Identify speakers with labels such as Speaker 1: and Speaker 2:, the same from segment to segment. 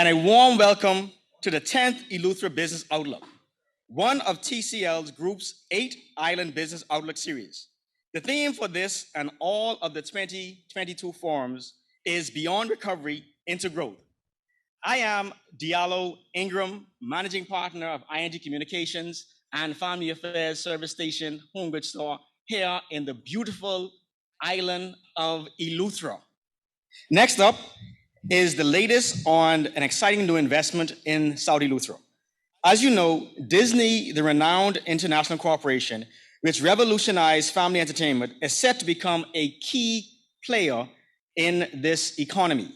Speaker 1: and a warm welcome to the 10th Eleuthera Business Outlook, one of TCL's group's 8 Island Business Outlook series. The theme for this and all of the 2022 forums is Beyond Recovery into Growth. I am Diallo Ingram, Managing Partner of ING Communications and Family Affairs Service Station Home Goods Store here in the beautiful island of Eleuthera. Next up is the latest on an exciting new investment in South Eleuthera. As you know, Disney, the renowned international corporation, which revolutionized family entertainment, is set to become a key player in this economy.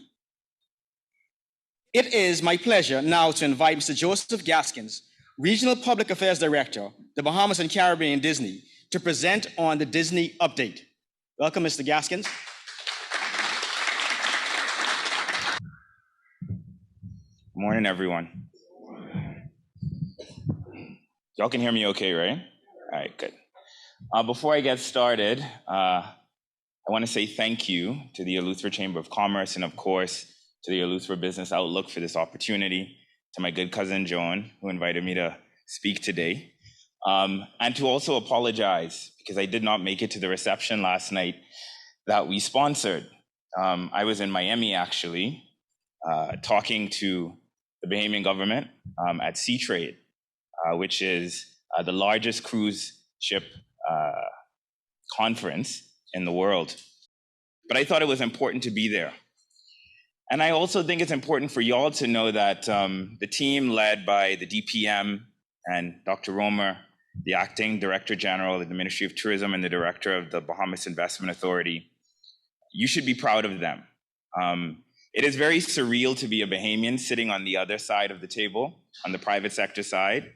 Speaker 1: It is my pleasure now to invite Mr. Joseph Gaskins, Regional Public Affairs Director, the Bahamas and Caribbean Disney, to present on the Disney update. Welcome, Mr. Gaskins.
Speaker 2: Good morning, everyone. Y'all can hear me okay, right? All right, good. Before I get started, I want to say thank you to the Eleuthera Chamber of Commerce and, of course, to the Eleuthera Business Outlook for this opportunity, to my good cousin Joan, who invited me to speak today, and to also apologize because I did not make it to the reception last night that we sponsored. I was in Miami, actually, talking to the Bahamian government at Sea Trade, which is the largest cruise ship conference in the world. But I thought it was important to be there. And I also think it's important for y'all to know that the team led by the DPM and Dr. Romer, the acting Director General of the Ministry of Tourism and the Director of the Bahamas Investment Authority, you should be proud of them. It is very surreal to be a Bahamian sitting on the other side of the table, on the private sector side,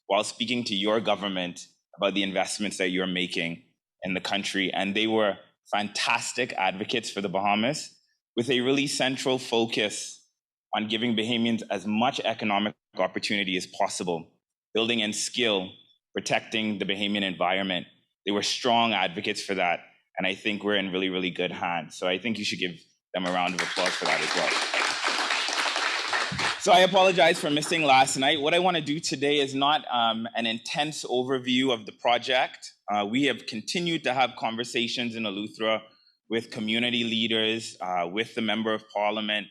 Speaker 2: while speaking to your government about the investments that you're making in the country. And they were fantastic advocates for the Bahamas with a really central focus on giving Bahamians as much economic opportunity as possible, building in skill, protecting the Bahamian environment. They were strong advocates for that. And I think we're in really, really good hands. So I think you should give them a round of applause for that as well. So I apologize for missing last night. What I want to do today is not an intense overview of the project. We have continued to have conversations in Eleuthera with community leaders, with the Member of Parliament,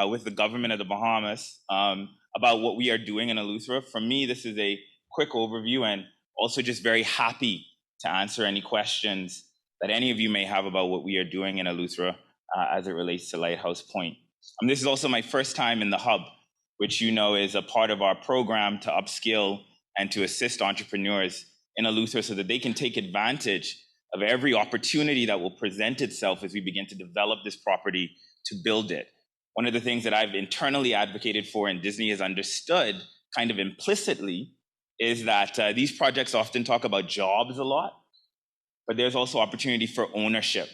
Speaker 2: with the government of the Bahamas about what we are doing in Eleuthera. For me, this is a quick overview and also just very happy to answer any questions that any of you may have about what we are doing in Eleuthera as it relates to Lighthouse Point. This is also my first time in the hub, which you know is a part of our program to upskill and to assist entrepreneurs in Eleuthera so that they can take advantage of every opportunity that will present itself as we begin to develop this property to build it. One of the things that I've internally advocated for and Disney has understood kind of implicitly is that these projects often talk about jobs a lot, but there's also opportunity for ownership.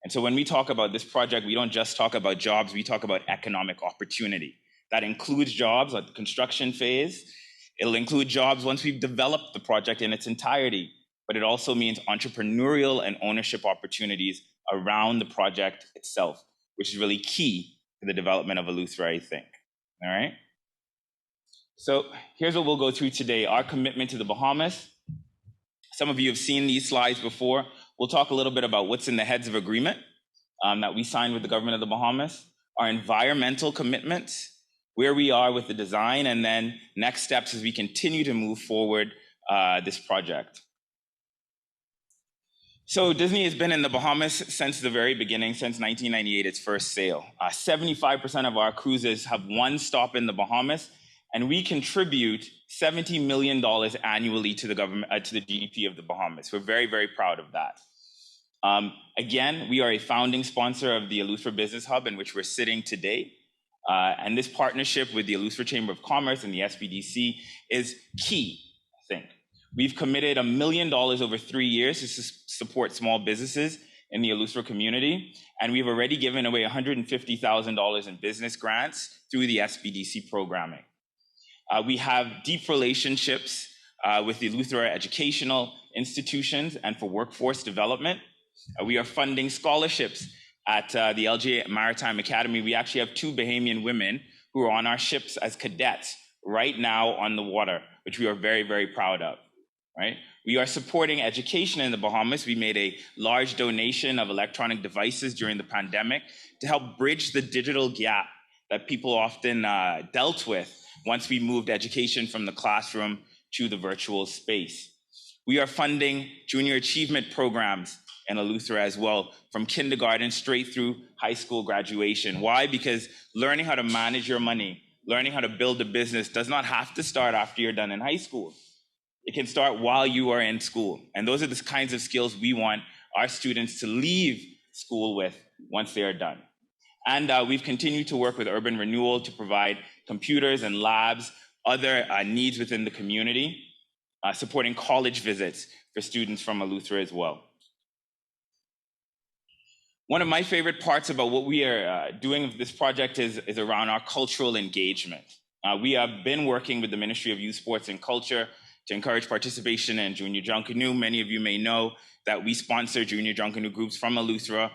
Speaker 2: And so when we talk about this project, we don't just talk about jobs, we talk about economic opportunity. That includes jobs at the construction phase. It'll include jobs once we've developed the project in its entirety, but it also means entrepreneurial and ownership opportunities around the project itself, which is really key to the development of Eleuthera, I think. All right? So here's what we'll go through today. Our commitment to the Bahamas. Some of you have seen these slides before. We'll talk a little bit about what's in the heads of agreement that we signed with the government of the Bahamas, our environmental commitments, where we are with the design, and then next steps as we continue to move forward this project. So Disney has been in the Bahamas since the very beginning, since 1998, its first sail. 75% of our cruises have one stop in the Bahamas, and we contribute $70 million annually to the government, to the GDP of the Bahamas. We're very, very proud of that. Again, we are a founding sponsor of the Eleuthera Business Hub, in which we're sitting today. And this partnership with the Eleuthera Chamber of Commerce and the SBDC is key, I think. We've committed $1 million over 3 years to support small businesses in the Eleuthera community, and we've already given away $150,000 in business grants through the SBDC programming. We have deep relationships with the Eleuthera educational institutions and for workforce development. We are funding scholarships at the LJ Maritime Academy. We actually have 2 Bahamian women who are on our ships as cadets right now on the water, which we are very, very proud of, right? We are supporting education in the Bahamas. We made a large donation of electronic devices during the pandemic to help bridge the digital gap that people often dealt with once we moved education from the classroom to the virtual space. We are funding junior achievement programs in Eleuthera as well, from kindergarten straight through high school graduation. Why? Because learning how to manage your money, learning how to build a business does not have to start after you're done in high school. It can start while you are in school. And those are the kinds of skills we want our students to leave school with once they are done. And we've continued to work with Urban Renewal to provide computers and labs, other needs within the community, supporting college visits for students from Eleuthera as well. One of my favorite parts about what we are doing with this project is around our cultural engagement. We have been working with the Ministry of Youth, Sports and Culture to encourage participation in Junior Junkanoo. Many of you may know that we sponsor Junior Junkanoo groups from Eleuthera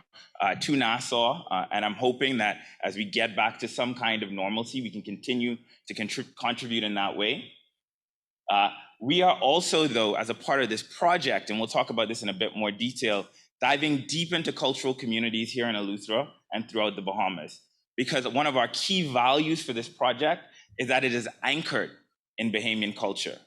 Speaker 2: to Nassau, and I'm hoping that as we get back to some kind of normalcy, we can continue to contribute in that way. We are also, though, as a part of this project, and we'll talk about this in a bit more detail, diving deep into cultural communities here in Eleuthera and throughout the Bahamas. Because one of our key values for this project is that it is anchored in Bahamian culture.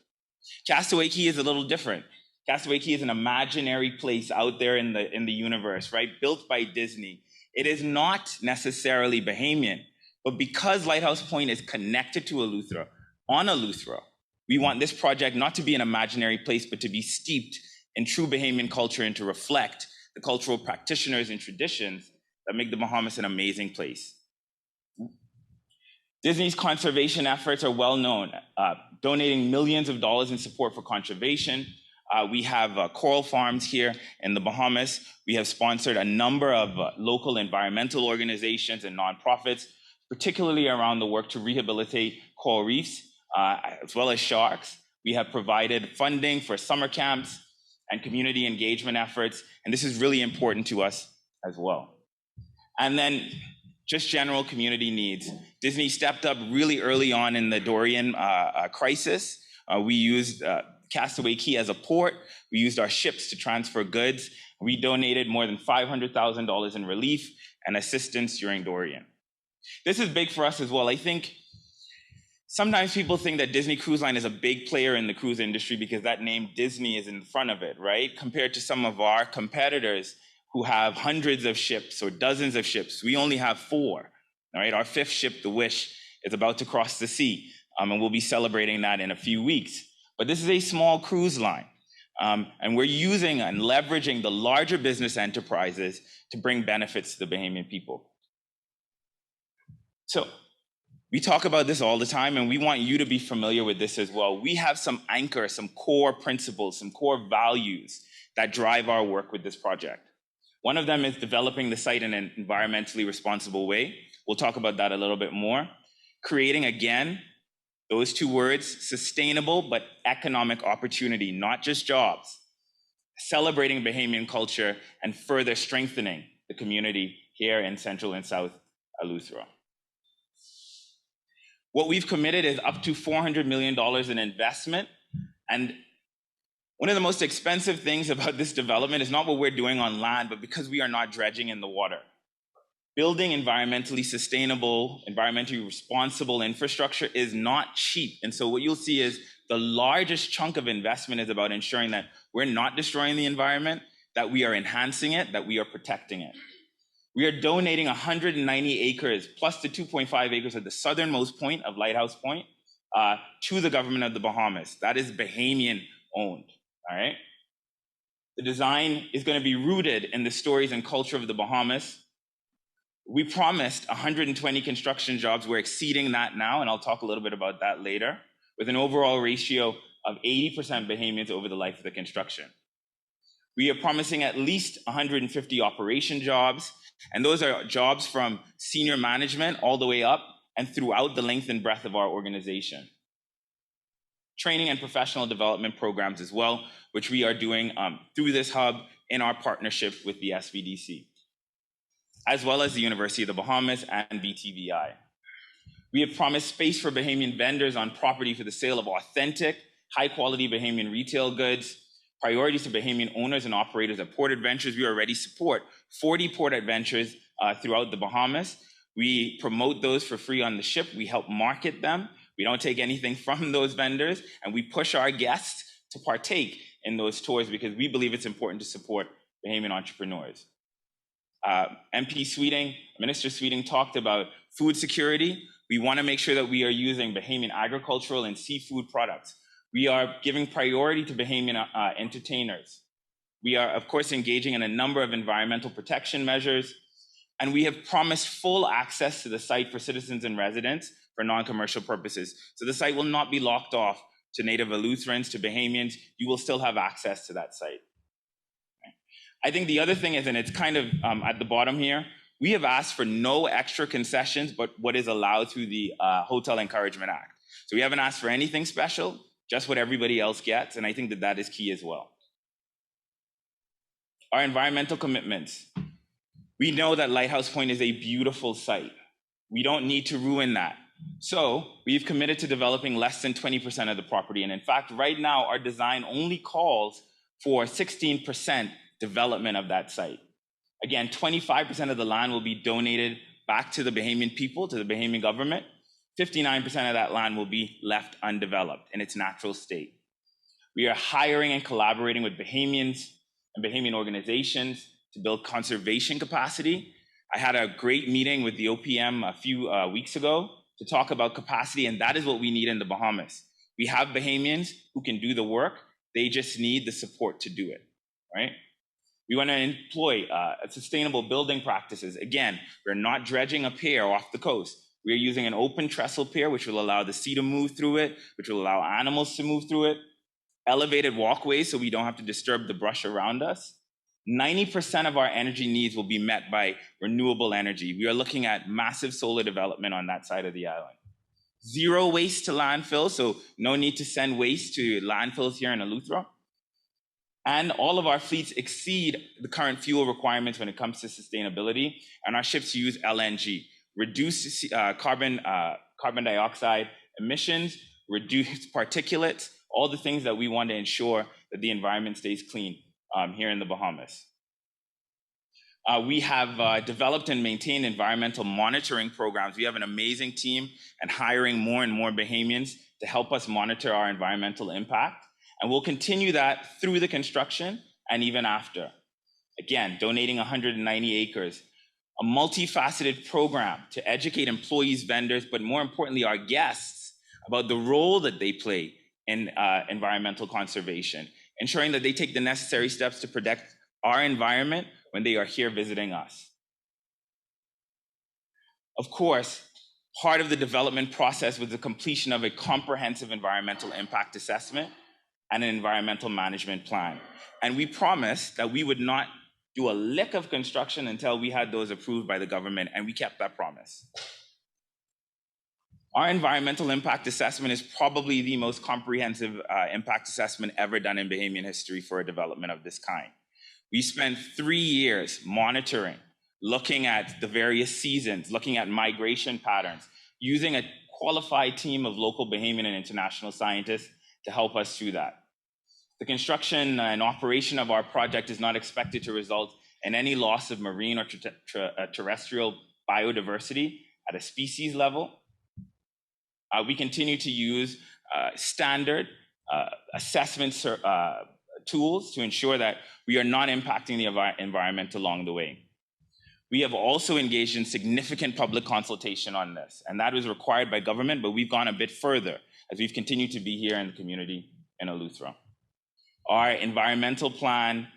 Speaker 2: Castaway Cay is a little different. Castaway Cay is an imaginary place out there in the universe, right? Built by Disney. It is not necessarily Bahamian, but because Lighthouse Point is connected to Eleuthera, on Eleuthera, we want this project not to be an imaginary place, but to be steeped in true Bahamian culture and to reflect the cultural practitioners and traditions that make the Bahamas an amazing place. Disney's conservation efforts are well known, donating millions of dollars in support for conservation. We have coral farms here in the Bahamas. We have sponsored a number of local environmental organizations and nonprofits, particularly around the work to rehabilitate coral reefs, as well as sharks. We have provided funding for summer camps and community engagement efforts, and this is really important to us as well. And then just general community needs. Disney stepped up really early on in the Dorian crisis. We used Castaway Cay as a port. We used our ships to transfer goods. We donated more than $500,000 in relief and assistance during Dorian. This is big for us as well. I think sometimes people think that Disney Cruise Line is a big player in the cruise industry because that name Disney is in front of it, right? Compared to some of our competitors who have hundreds of ships or dozens of ships. We only have 4, all right? Our 5th ship, the Wish, is about to cross the sea, and we'll be celebrating that in a few weeks. But this is a small cruise line, and we're using and leveraging the larger business enterprises to bring benefits to the Bahamian people. So we talk about this all the time, and we want you to be familiar with this as well. We have some anchors, some core principles, some core values that drive our work with this project. One of them is developing the site in an environmentally responsible way. We'll talk about that a little bit more. Creating, again, those 2 words, sustainable but economic opportunity, not just jobs. Celebrating Bahamian culture and further strengthening the community here in Central and South Eleuthera. What we've committed is up to $400 million in investment. And one of the most expensive things about this development is not what we're doing on land, but because we are not dredging in the water. Building environmentally sustainable, environmentally responsible infrastructure is not cheap. And so what you'll see is the largest chunk of investment is about ensuring that we're not destroying the environment, that we are enhancing it, that we are protecting it. We are donating 190 acres plus the 2.5 acres at the southernmost point of Lighthouse Point to the government of the Bahamas. That is Bahamian owned, all right? The design is going to be rooted in the stories and culture of the Bahamas. We promised 120 construction jobs. We're exceeding that now, and I'll talk a little bit about that later, with an overall ratio of 80% Bahamians over the life of the construction. We are promising at least 150 operation jobs, and those are jobs from senior management all the way up and throughout the length and breadth of our organization. Training and professional development programs as well, which we are doing through this hub in our partnership with the SBDC, as well as the University of the Bahamas and BTVI. We have promised space for Bahamian vendors on property for the sale of authentic, high-quality Bahamian retail goods, priorities to Bahamian owners and operators of port adventures. We already support 40 port adventures throughout the Bahamas. We promote those for free on the ship. We help market them. We don't take anything from those vendors, and we push our guests to partake in those tours because we believe it's important to support Bahamian entrepreneurs. Minister Sweeting talked about food security. We want to make sure that we are using Bahamian agricultural and seafood products. We are giving priority to Bahamian entertainers. We are, of course, engaging in a number of environmental protection measures, and we have promised full access to the site for citizens and residents for non-commercial purposes. So the site will not be locked off to native Eleutherans, to Bahamians. You will still have access to that site. I think the other thing is, and it's kind of at the bottom here, we have asked for no extra concessions, but what is allowed through the Hotel Encouragement Act. So we haven't asked for anything special, just what everybody else gets, and I think that that is key as well. Our environmental commitments. We know that Lighthouse Point is a beautiful site. We don't need to ruin that. So we've committed to developing less than 20% of the property. And in fact, right now, our design only calls for 16% development of that site. Again, 25% of the land will be donated back to the Bahamian people, to the Bahamian government. 59% of that land will be left undeveloped in its natural state. We are hiring and collaborating with Bahamians and Bahamian organizations to build conservation capacity. I had a great meeting with the OPM a few weeks ago to talk about capacity, and that is what we need in the Bahamas. We have Bahamians who can do the work. They just need the support to do it, right? We want to employ sustainable building practices. Again, we're not dredging a pier off the coast. We are using an open trestle pier, which will allow the sea to move through it, which will allow animals to move through it, elevated walkways so we don't have to disturb the brush around us. 90% of our energy needs will be met by renewable energy. We are looking at massive solar development on that side of the island. Zero waste to landfill, so no need to send waste to landfills here in Eleuthera. And all of our fleets exceed the current fuel requirements when it comes to sustainability, and our ships use LNG. Reduce carbon dioxide emissions, reduce particulates, all the things that we want to ensure that the environment stays clean here in the Bahamas. We have developed and maintained environmental monitoring programs. We have an amazing team and hiring more and more Bahamians to help us monitor our environmental impact. And we'll continue that through the construction and even after. Again, donating 190 acres, a multifaceted program to educate employees, vendors, but more importantly, our guests about the role that they play in environmental conservation, ensuring that they take the necessary steps to protect our environment when they are here visiting us. Of course, part of the development process was the completion of a comprehensive environmental impact assessment and an environmental management plan. And we promised that we would not do a lick of construction until we had those approved by the government, and we kept that promise. Our environmental impact assessment is probably the most comprehensive impact assessment ever done in Bahamian history for a development of this kind. We spent 3 years monitoring, looking at the various seasons, looking at migration patterns, using a qualified team of local Bahamian and international scientists to help us through that. The construction and operation of our project is not expected to result in any loss of marine or terrestrial biodiversity at a species level. We continue to use standard assessment tools to ensure that we are not impacting the environment along the way. We have also engaged in significant public consultation on this, and that was required by government, but we've gone a bit further as we've continued to be here in the community in Eleuthera. Our environmental plan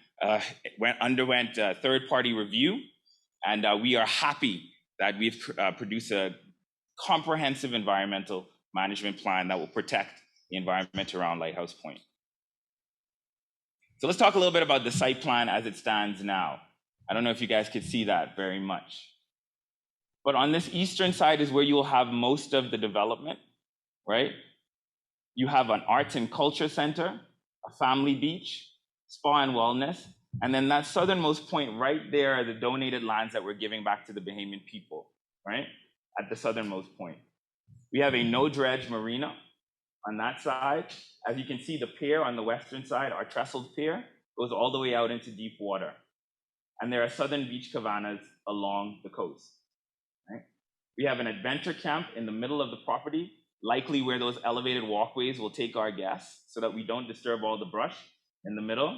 Speaker 2: underwent a third-party review, and we are happy that we've produced a comprehensive environmental management plan that will protect the environment around Lighthouse Point. So let's talk a little bit about the site plan as it stands now. I don't know if you guys could see that very much. But on this eastern side is where you will have most of the development, right? You have an arts and culture center, a family beach, spa and wellness, and then that southernmost point right there are the donated lands that we're giving back to the Bahamian people, right? At the southernmost point. We have a no dredge marina on that side. As you can see, the pier on the western side, our trestled pier, goes all the way out into deep water. And there are southern beach cabanas along the coast. Right? We have an adventure camp in the middle of the property, likely where those elevated walkways will take our guests so that we don't disturb all the brush in the middle.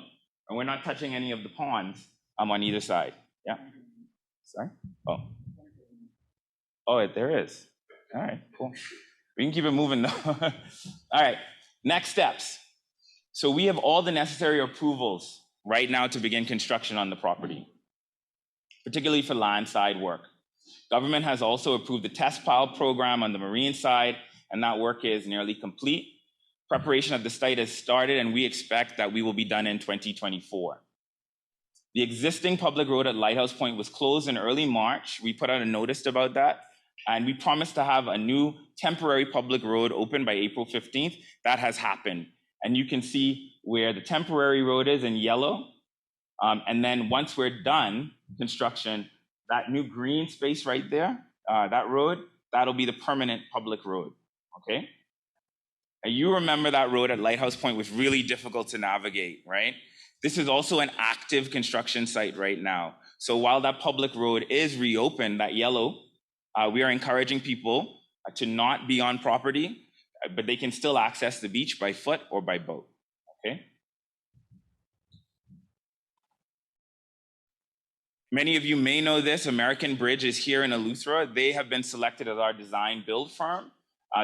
Speaker 2: And we're not touching any of the ponds on either side. Yeah? Sorry? Oh, there is. All right, cool. We can keep it moving though. All right, next steps. So we have all the necessary approvals right now to begin construction on the property, particularly for landside work. Government has also approved the test pile program on the marine side, and that work is nearly complete. Preparation of the site has started, and we expect that we will be done in 2024. The existing public road at Lighthouse Point was closed in early March. We put out a notice about that, and we promised to have a new temporary public road open by April 15th. That has happened. And you can see where the temporary road is in yellow. And then once we're done construction, that new green space right there, that road, that'll be the permanent public road, okay? And you remember that road at Lighthouse Point was really difficult to navigate, right? This is also an active construction site right now. So while that public road is reopened, that yellow, we are encouraging people to not be on property, but they can still access the beach by foot or by boat, okay? Many of you may know this, American Bridge is here in Eleuthera. They have been selected as our design build firm.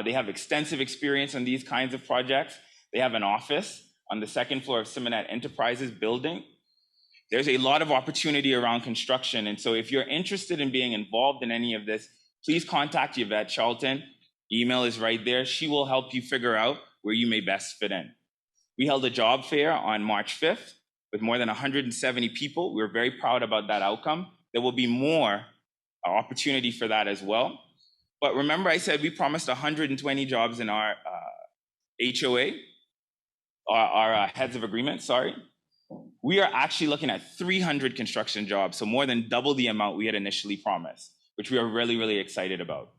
Speaker 2: They have extensive experience on these kinds of projects. They have an office on the second floor of Simonet Enterprises building. There's a lot of opportunity around construction. And so if you're interested in being involved in any of this, please contact Yvette Charlton. Email is right there. She will help you figure out where you may best fit in. We held a job fair on March 5th with more than 170 people. We're very proud about that outcome. There will be more opportunity for that as well. But remember I said we promised 120 jobs in our HOA, our heads of agreement, sorry. We are actually looking at 300 construction jobs, so more than double the amount we had initially promised, which we are really, really excited about.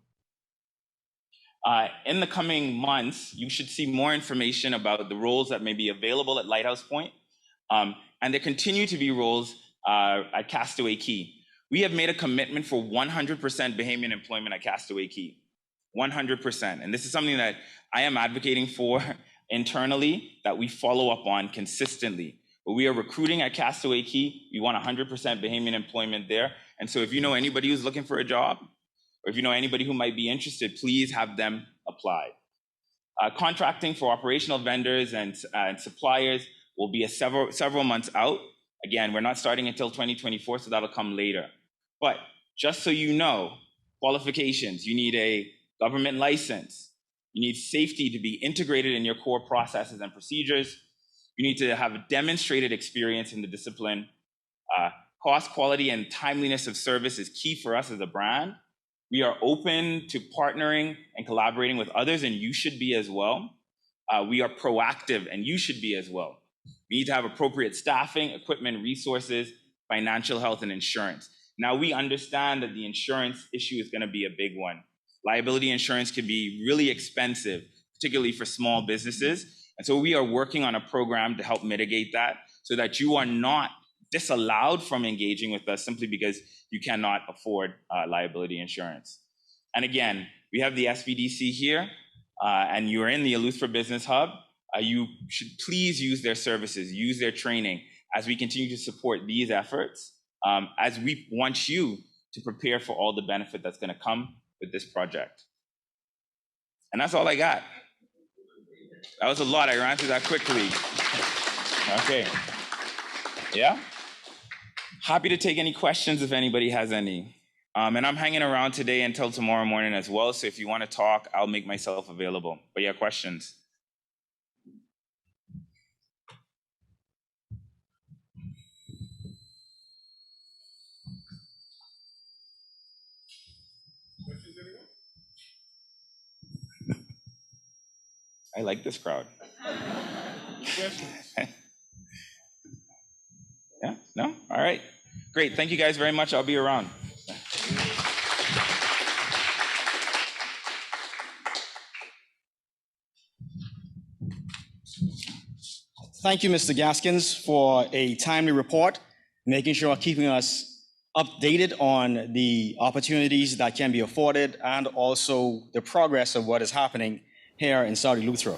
Speaker 2: In the coming months, you should see more information about the roles that may be available at Lighthouse Point. And there continue to be roles at Castaway Cay. We have made a commitment for 100% Bahamian employment at Castaway Cay, 100%. And this is something that I am advocating for internally, that we follow up on consistently. But we are recruiting at Castaway Cay. We want 100% Bahamian employment there. And so if you know anybody who's looking for a job, or if you know anybody who might be interested, please have them apply. Contracting for operational vendors and suppliers will be several months out. Again, we're not starting until 2024, so that'll come later. But just so you know, qualifications, you need a government license. You need safety to be integrated in your core processes and procedures. You need to have a demonstrated experience in the discipline. Cost, quality, and timeliness of service is key for us as a brand. We are open to partnering and collaborating with others, and you should be as well. We are proactive, and you should be as well. We need to have appropriate staffing, equipment, resources, financial health, and insurance. Now, we understand that the insurance issue is going to be a big one. Liability insurance can be really expensive, particularly for small businesses. And so we are working on a program to help mitigate that so that you are not disallowed from engaging with us simply because you cannot afford liability insurance. And again, we have the SBDC here, and you're in the Eleuthera Business Hub. You should please use their services, use their training as we continue to support these efforts, as we want you to prepare for all the benefit that's going to come with this project. And that's all I got. That was a lot. I ran through that quickly. Okay. Yeah? Happy to take any questions if anybody has any. And I'm hanging around today until tomorrow morning as well. So if you want to talk, I'll make myself available. But yeah, questions. I like this crowd. Yeah? No? All right. Great. Thank you guys very much. I'll be around.
Speaker 1: Thank you, Mr. Gaskins, for a timely report, making sure keeping us updated on the opportunities that can be afforded and also the progress of what is happening here in Saudi Eleuthera.